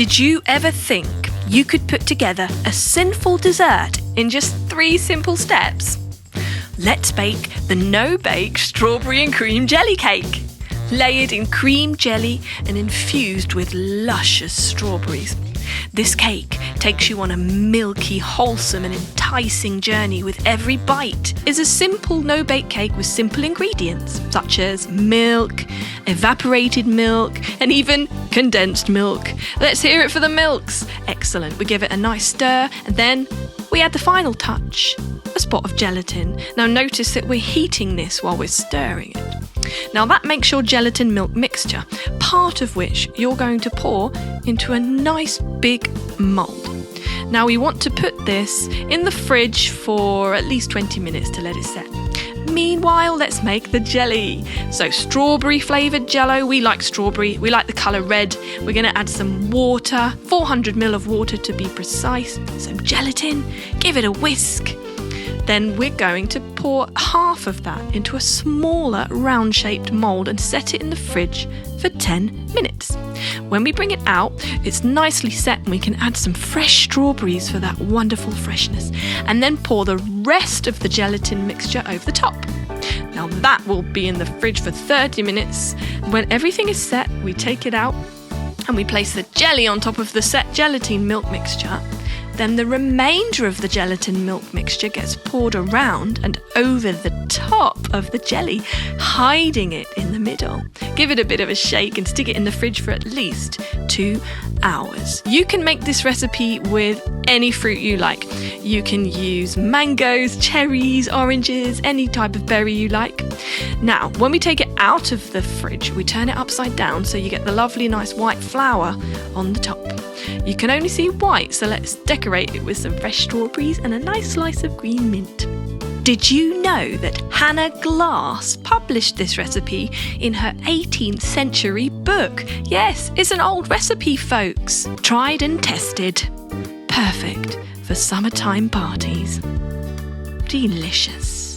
Did you ever think you could put together a sinful dessert in just 3 simple steps? Let's bake the no-bake strawberry and cream jelly cake. Layered in cream jelly and infused with luscious strawberries. This cake takes you on a milky, wholesome and enticing journey with every bite. It's a simple no-bake cake with simple ingredients such as milk, evaporated milk and even condensed milk. Let's hear it for the milks. Excellent. We give it a nice stir and then we add the final touch, a spot of gelatin. Now notice that we're heating this while we're stirring it. Now that makes your gelatin milk mixture, part of which you're going to pour into a nice big mould. Now we want to put this in the fridge for at least 20 minutes to let it set. Meanwhile, let's make the jelly. So strawberry flavoured jello, we like strawberry, we like the colour red. We're going to add some water, 400 ml of water to be precise, some gelatin, give it a whisk. Then we're going to pour half of that into a smaller round-shaped mould and set it in the fridge for 10 minutes. When we bring it out, it's nicely set and we can add some fresh strawberries for that wonderful freshness and then pour the rest of the gelatin mixture over the top. Now that will be in the fridge for 30 minutes. When everything is set, we take it out and we place the jelly on top of the set gelatin milk mixture. Then the remainder of the gelatin milk mixture gets poured around and over the top of the jelly, hiding it in the middle. Give it a bit of a shake and stick it in the fridge for at least 2 hours. You can make this recipe with any fruit you like. You can use mangoes, cherries, oranges, any type of berry you like. Now, when we take it out of the fridge, we turn it upside down so you get the lovely nice white flour on the top. You can only see white, so let's decorate it with some fresh strawberries and a nice slice of green mint. Did you know that Hannah Glass published this recipe in her 18th century book? Yes, it's an old recipe, folks. Tried and tested. Perfect for summertime parties. Delicious.